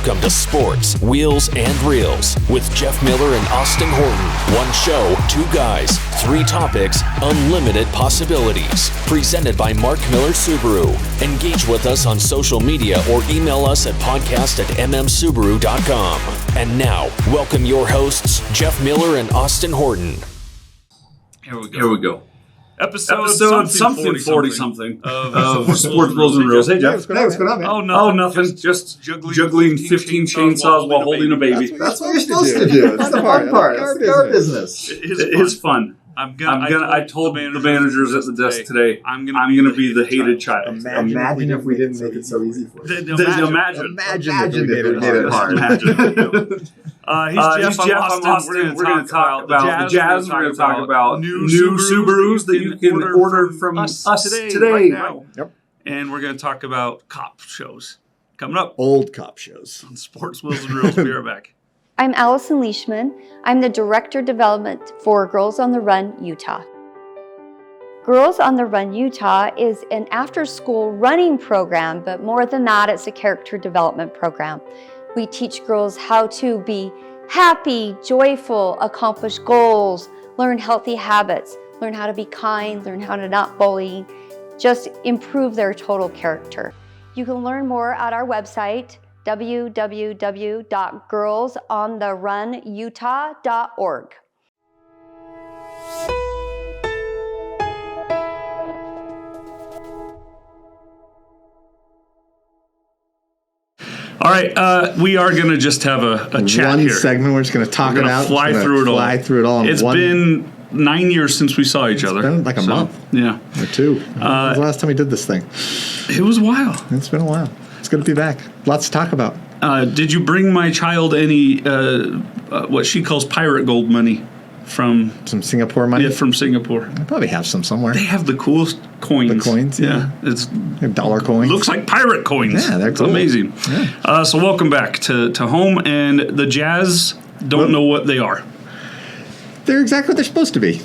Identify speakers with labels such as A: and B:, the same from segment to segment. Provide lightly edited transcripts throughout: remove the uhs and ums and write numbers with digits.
A: Welcome to Sports, Wheels, and Reels with Jeff Miller and Austin Horton. One show, two guys, three topics, unlimited possibilities. Presented by Mark Miller Subaru. Engage with us on social media or email us at podcast@mmsubaru.com. And now, welcome your hosts, Jeff Miller and Austin Horton.
B: Here we go.
C: Episode something 40-something
B: of Sports, Wheels, and Reels. Hey, Jeff.
C: Hey, what's going on, man?
B: Oh, nothing. Just juggling 15 chainsaws while holding a baby.
C: That's what you're supposed to do. That's the fun part. It's our business.
B: It is fun. I told the managers at the desk today, I'm gonna be the hated child.
C: Imagine if we didn't make it so easy for you.
B: Imagine
C: if we made it hard.
B: He's Jeff. I'm Austin. We're going to talk about the Jazz. We're going to talk about new Subarus that you can order from us today. Right now.
C: Yep.
B: And we're going to talk about cop shows coming up.
C: Old cop shows.
B: On Sports, Wheels, and Reels. We'll be right back.
D: I'm Allison Leishman. I'm the Director of Development for Girls on the Run Utah. Girls on the Run Utah is an after-school running program, but more than that, it's a character development program. We teach girls how to be happy, joyful, accomplish goals, learn healthy habits, learn how to be kind, learn how to not bully, just improve their total character. You can learn more at our website, www.girlsontheRunutah.org.
B: All right, we are going to just have a chat
C: one
B: here.
C: segment, we're just going to talk
B: We're
C: it
B: gonna
C: out.
B: Fly through it all.
C: In
B: It's been 9 years since we saw each other.
C: It's been like a month.
B: Yeah.
C: Or two. When was the last time we did this thing?
B: It was a while.
C: It's been a while. It's good to be back. Lots to talk about.
B: Did you bring my child any, what she calls pirate gold money from...
C: Some Singapore money?
B: Yeah, from Singapore.
C: I probably have some somewhere.
B: They have the coolest coins.
C: The coins?
B: Yeah. It's
C: dollar coins.
B: Looks like pirate coins.
C: Yeah, they're
B: It's
C: cool.
B: amazing.
C: Yeah.
B: So welcome back to home, and the Jazz don't know what they are.
C: They're exactly what they're supposed to be.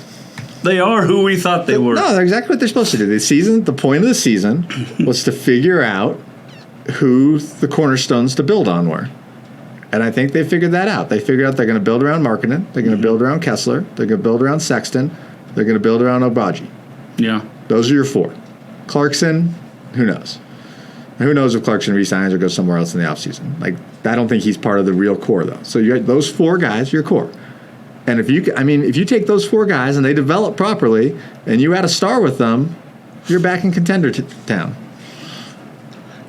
B: They are who we thought they were.
C: No, they're exactly what they're supposed to do. The point of the season was to figure out who the cornerstones to build on were. And I think they figured that out. They figured out they're going to build around Markkanen. They're going to build around Kessler. They're going to build around Sexton. They're going to build around Obaji.
B: Yeah.
C: Those are your four. Clarkson, who knows? And who knows if Clarkson resigns or goes somewhere else in the offseason. Like, I don't think he's part of the real core, though. So you got those four guys, your core. And if you take those four guys and they develop properly and you add a star with them, you're back in contender town.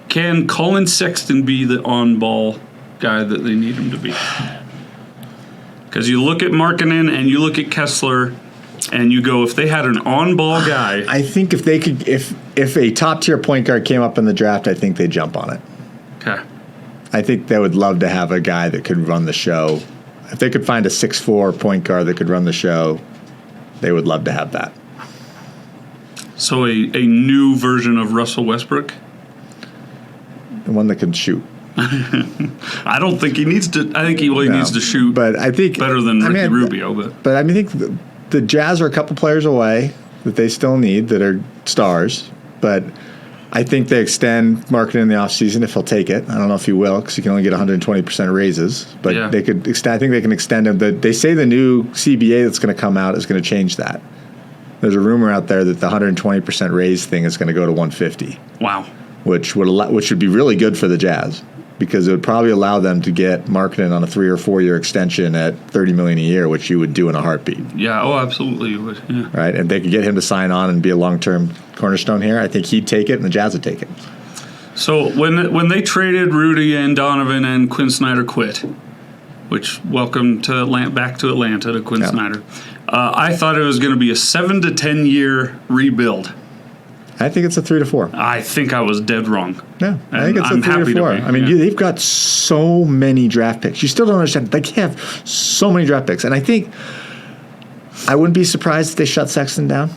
B: Can Colin Sexton be the on-ball guy that they need him to be? Because you look at Markkanen and you look at Kessler and you go, if they had an on-ball guy...
C: I think if they could, if a top-tier point guard came up in the draft, I think they'd jump on it.
B: Okay.
C: I think they would love to have a guy that could run the show. If they could find a 6'4" point guard that could run the show, they would love to have that.
B: So a new version of Russell Westbrook?
C: The one that can shoot.
B: I don't think he needs to. I think he needs to shoot,
C: but I think
B: better than Ricky Rubio. But
C: I think the Jazz are a couple players away that they still need that are stars. But I think they extend Markkanen in the offseason if he'll take it. I don't know if he will because he can only get 120% raises. But they could extend. I think they can extend him. They say the new CBA that's going to come out is going to change that. There's a rumor out there that the 120% raise thing is going to go to 150.
B: Wow.
C: Which would be really good for the Jazz because it would probably allow them to get Markkanen on a 3 or 4 year extension at $30 million a year, which you would do in a heartbeat.
B: Yeah, absolutely you would. Yeah.
C: Right, and they could get him to sign on and be a long-term cornerstone here. I think he'd take it, and the Jazz would take it.
B: So when they traded Rudy and Donovan and Quinn Snyder quit, which welcome to back to Atlanta to Quinn Snyder, I thought it was going to be a 7 to 10 year rebuild.
C: I think it's a 3 to 4.
B: I think I was dead wrong.
C: Yeah, I think it's a 3 to 4. I mean, they've got so many draft picks. You still don't understand. They have so many draft picks. And I think I wouldn't be surprised if they shut Sexton down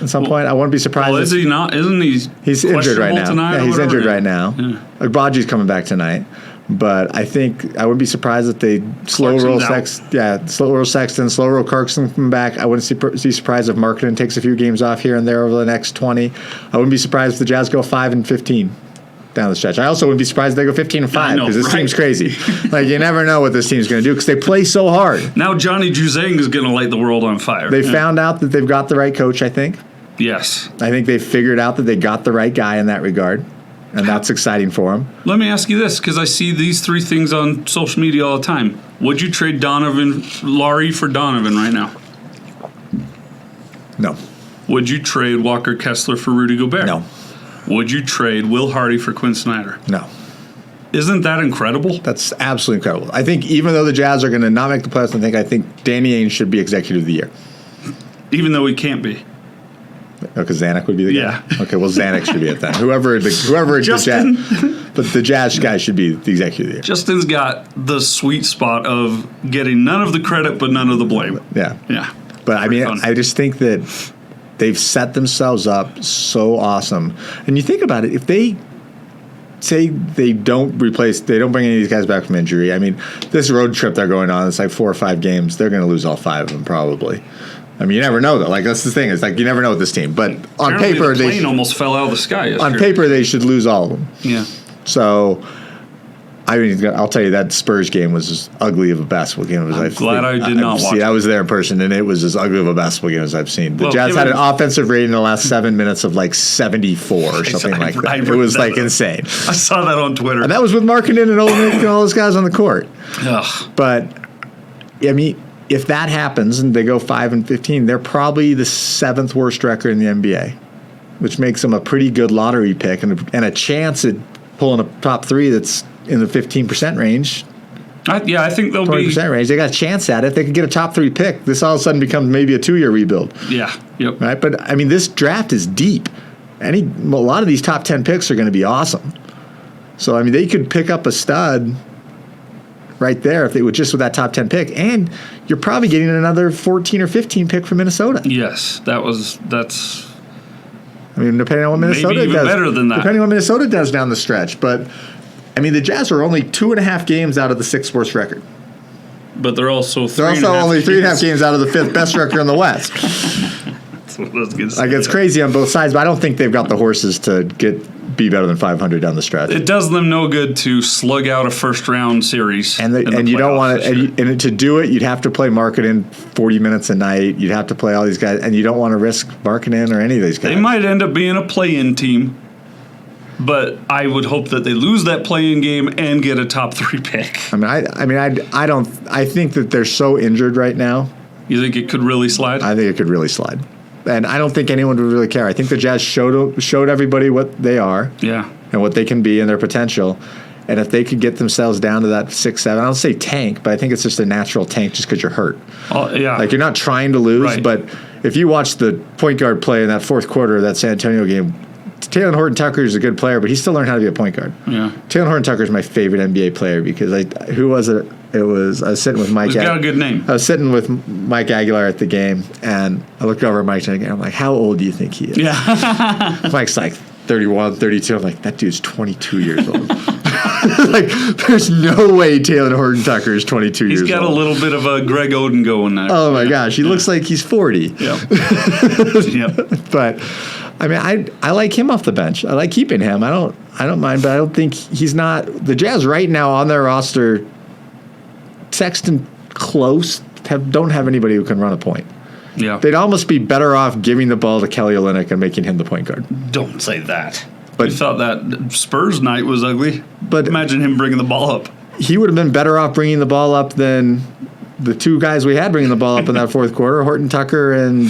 C: at some point. I wouldn't be surprised.
B: Well, is he not? Isn't he?
C: He's injured right now. Yeah, he's injured right now.
B: Yeah.
C: Agbaji's coming back tonight. But I think I wouldn't be surprised if they slow roll Sexton, slow roll Clarkson come back. I wouldn't be surprised if Markkanen takes a few games off here and there over the next 20. I wouldn't be surprised if the Jazz go 5-15. down the stretch. I also wouldn't be surprised if they go 15-5 because this team's crazy. Like, you never know what this team's going to do because they play so hard.
B: Now Johnny Juzang is going to light the world on fire.
C: They found out that they've got the right coach, I think.
B: Yes.
C: I think they figured out that they got the right guy in that regard, and that's exciting for them.
B: Let me ask you this, because I see these three things on social media all the time. Would you trade Laurie for Donovan right now?
C: No.
B: Would you trade Walker Kessler for Rudy Gobert?
C: No.
B: Would you trade Will Hardy for Quinn Snyder?
C: No.
B: Isn't that incredible?
C: That's absolutely incredible. I think even though the Jazz are going to not make the playoffs, I think Danny Ainge should be Executive of the Year.
B: Even though he can't be.
C: Because Zanuck would be the guy?
B: Yeah.
C: Okay, well, Zanuck should be it then. Whoever
B: Justin.
C: the Jazz, but the Jazz guy should be the Executive of the Year.
B: Justin's got the sweet spot of getting none of the credit but none of the blame.
C: Yeah.
B: Yeah.
C: But I mean, I just think that they've set themselves up so awesome. And you think about it, if they say they don't bring any of these guys back from injury, I mean, this road trip they're going on, it's like 4 or 5 games, they're going to lose all 5 of them probably. I mean, you never know, though. Like, that's the thing. It's like you never know with this team. But on
B: Apparently
C: paper,
B: the plane almost fell out of the sky yesterday.
C: On paper, they should lose all of them.
B: Yeah.
C: So, I mean, I'll tell you, that Spurs game was as ugly of a basketball game as I've seen.
B: Glad I did not watch it.
C: I was there in person, and it was as ugly of a basketball game as I've seen. The Jazz had an offensive rating in the last 7 minutes of like 74 or something like that. It was like insane.
B: I saw that on Twitter.
C: And that was with Markkanen and Olenek and all those guys on the court.
B: Ugh.
C: But, I mean, if that happens and they go 5-15, they're probably the 7th worst record in the NBA, which makes them a pretty good lottery pick and a chance at pulling a top 3 that's in the 15% range.
B: I think they'll
C: 20% range. They got a chance at it. If they could get a top 3 pick, this all of a sudden becomes maybe a 2-year rebuild.
B: Yeah. Yep.
C: Right? But, I mean, this draft is deep. A lot of these top 10 picks are going to be awesome. So, I mean, they could pick up a stud right there if they would just with that top 10 pick, and you're probably getting another 14 or 15 pick from Minnesota.
B: Yes, that's.
C: I mean, depending on what Minnesota
B: maybe even
C: does,
B: better than that.
C: Depending on what Minnesota does down the stretch, but I mean, the Jazz are only 2.5 games out of the 6th worst record.
B: But they're also
C: only 3.5 games out of the 5th best record in the West.
B: That's what I was going to say.
C: Like, it's crazy on both sides, but I don't think they've got the horses to be better than 500 down the stretch.
B: It does them no good to slug out a first-round series.
C: And you don't want to. And to do it, you'd have to play Markkanen 40 minutes a night. You'd have to play all these guys, and you don't want to risk Markkanen or any of these guys.
B: They might end up being a play-in team, but I would hope that they lose that play-in game and get a top 3 pick.
C: I think that they're so injured right now.
B: You think it could really slide?
C: I think it could really slide. And I don't think anyone would really care. I think the Jazz showed everybody what they are, and what they can be and their potential. And if they could get themselves down to that 6-7, I don't say tank, but I think it's just a natural tank just because you're hurt.
B: Oh, yeah.
C: Like, you're not trying to lose,
B: right.
C: But if you watch the point guard play in that 4th quarter of that San Antonio game, Taylor Horton-Tucker is a good player, but he still learned how to be a point guard.
B: Yeah.
C: Taylor Horton-Tucker is my favorite NBA player because who was it? I was sitting with Mike.
B: He's got a good name.
C: I was sitting with Mike Aguilar at the game, and I looked over at Mike and I'm like, how old do you think he is?
B: Yeah.
C: Mike's like 31, 32. I'm like, that dude's 22 years old. Like, there's no way Taylor Horton-Tucker is 22 years old.
B: He's got a little bit of a Greg Oden going there.
C: Oh, my gosh. He looks like he's 40.
B: Yeah. Yep.
C: But, I mean, I like him off the bench. I like keeping him. I don't mind, but I don't think he's not. The Jazz right now on their roster, Sexton, close, don't have anybody who can run a point.
B: Yeah.
C: They'd almost be better off giving the ball to Kelly Olynyk and making him the point guard.
B: Don't say that. But you thought that Spurs night was ugly.
C: But
B: imagine him bringing the ball up.
C: He would have been better off bringing the ball up than the 2 guys we had bringing the ball up in that 4th quarter, Horton-Tucker and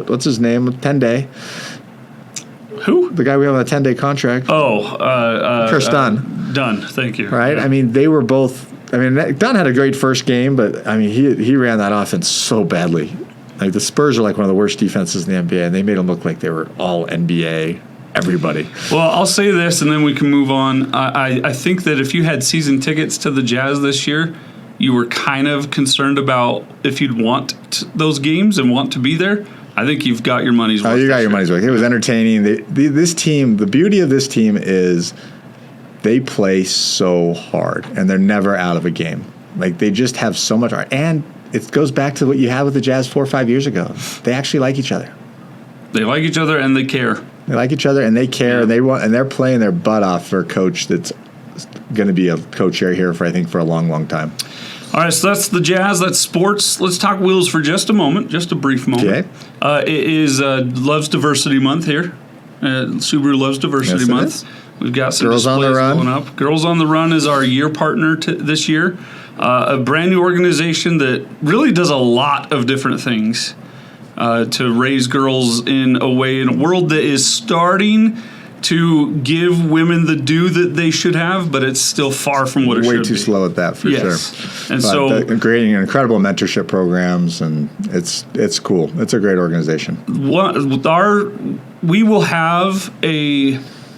C: what's his name, 10-day.
B: Who?
C: The guy we have on a 10-day contract. Chris Dunn.
B: Dunn, thank you.
C: Right?
B: Yeah.
C: I mean, they were both. I mean, Dunn had a great first game, but I mean, he ran that offense so badly. Like, the Spurs are like one of the worst defenses in the NBA, and they made them look like they were all NBA. Everybody.
B: Well, I'll say this, and then we can move on. I think that if you had season tickets to the Jazz this year, you were kind of concerned about if you'd want those games and want to be there. I think you've got your money's worth.
C: Oh, you got your money's worth. It was entertaining. This team, the beauty of this team is they play so hard, and they're never out of a game. Like, they just have so much art. And it goes back to what you had with the Jazz 4 or 5 years ago. They actually like each other.
B: They like each other, and they care.
C: They like each other, and they care, and they're playing their butt off for a coach that's going to be a co-chair here for a long, long time.
B: All right, so that's the Jazz. That's sports. Let's talk wheels for just a moment, just a brief moment.
C: Okay.
B: It is Loves Diversity Month here. Subaru Loves Diversity Month. We've got some
C: Girls on the
B: displays
C: Run.
B: going up. Girls on the Run is our year partner this year. A brand new organization that really does a lot of different things to raise girls in a world that is starting to give women the due that they should have, but it's still far from what it should be.
C: Way too slow at that, for
B: yes.
C: sure.
B: And
C: but
B: so
C: creating incredible mentorship programs, and it's cool. It's a great organization.
B: We will have a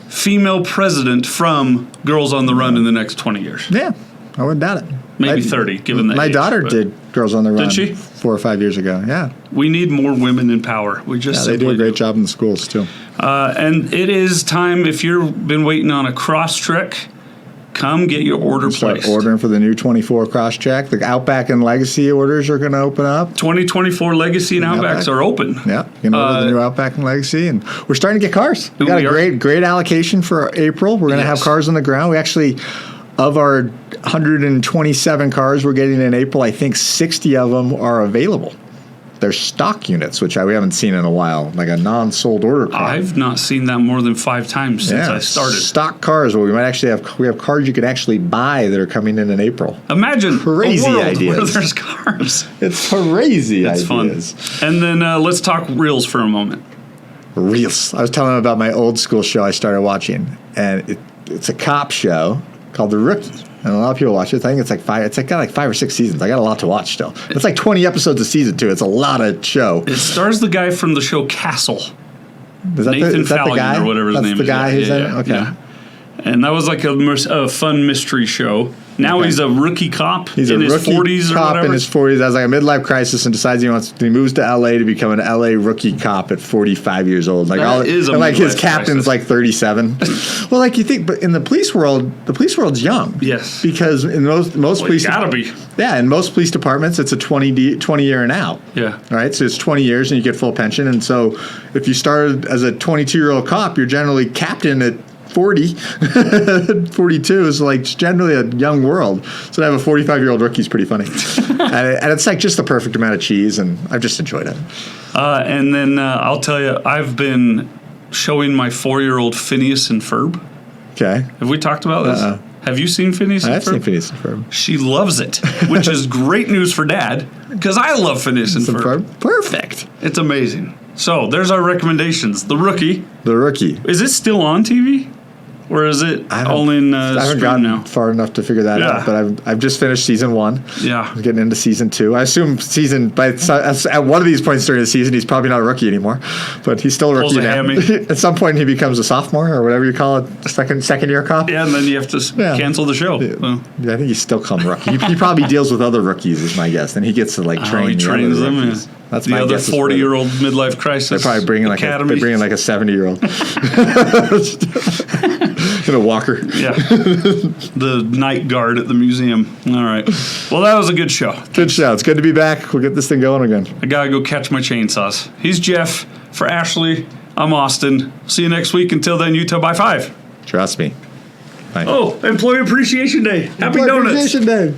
B: female president from Girls on the Run in the next 20 years.
C: Yeah, I wouldn't doubt it.
B: Maybe 30, given that
C: my
B: age,
C: daughter did Girls on the Run.
B: Did she?
C: 4 or 5 years ago. Yeah.
B: We need more women in power. We just
C: they do a great job in the schools too.
B: And it is time, if you've been waiting on a Crosstrek, come get your order
C: Start
B: placed.
C: ordering for the new 24 Crosstrek. The Outback and Legacy orders are going to open up.
B: 2024 Legacy and Outbacks are open.
C: Yeah, you can order the new Outback and Legacy, and we're starting to get cars. We got a great allocation for April. We're going to have cars on the ground. We actually, of our 127 cars we're getting in April, I think 60 of them are available. They're stock units, which we haven't seen in a while, like a non-sold order car.
B: I've not seen that more than 5 times since I started.
C: Stock cars. Well, we might actually have cars you can actually buy that are coming in April.
B: Imagine
C: crazy
B: a world
C: ideas.
B: where there's cars.
C: It's crazy
B: It's
C: ideas.
B: fun. And then let's talk reels for a moment.
C: Reels. I was telling them about my old school show I started watching, and it's a cop show called The Rookie. And a lot of people watch it. I think it's got like 5 or 6 seasons. I got a lot to watch still. It's like 20 episodes a season too. It's a lot of show.
B: It stars the guy from the show Castle.
C: Nathan
B: Fallion
C: the guy?
B: or whatever his name is.
C: That's the guy who's in it?
B: Yeah,
C: Okay.
B: yeah. And that was like a fun mystery show. Now he's a rookie cop
C: He's
B: in
C: a
B: his
C: rookie
B: 40s or
C: cop
B: whatever.
C: in his 40s. Has like a midlife crisis and decides he moves to LA to become an LA rookie cop at 45 years old. Like
B: Is a
C: and like his
B: midlife
C: captain's
B: crisis.
C: like 37. Well, like you think, but in the police world's young.
B: Yes.
C: Because in most police,
B: gotta be.
C: Yeah, in most police departments, it's a 20 year and out.
B: Yeah.
C: All right, so it's 20 years and you get full pension. And so if you started as a 22-year-old cop, you're generally captain at 40, 42 is like generally a young world. So to have a 45-year-old rookie is pretty funny. and it's like just the perfect amount of cheese, and I've just enjoyed it.
B: And then I'll tell you, I've been showing my 4-year-old Phineas and Ferb.
C: Okay.
B: Have we talked about this? Have you seen Phineas and Ferb?
C: I've seen Phineas and Ferb.
B: She loves it, which is great news for Dad, because I love Phineas and Ferb.
C: Perfect.
B: It's amazing. So there's our recommendations. The Rookie.
C: The Rookie.
B: Is it still on TV? Or is it only in
C: I haven't
B: stream
C: gotten
B: now?
C: far enough to figure that out, but I've just finished season 1.
B: Yeah.
C: I'm getting into season 2. I assume at one of these points during the season, he's probably not a rookie anymore, but he's still a rookie now. At some point, he becomes a sophomore or whatever you call it, second year cop.
B: Yeah, and then you have to cancel the show.
C: Yeah. I think he's still come rookie. He probably deals with other rookies, is my guess. And he gets to train
B: he trains them. Yeah.
C: That's
B: the other 40-year-old midlife crisis.
C: They're probably bringing like a 70-year-old. In a walker.
B: Yeah. The night guard at the museum. All right. Well, that was a good show.
C: Good show. It's good to be back. We'll get this thing going again.
B: I got to go catch my chainsaws. He's Jeff. For Ashley, I'm Austin. See you next week. Until then, Utah by 5.
C: Trust me. Bye.
B: Oh, Employee Appreciation Day. Happy
C: Employee
B: Donuts.
C: Appreciation Day.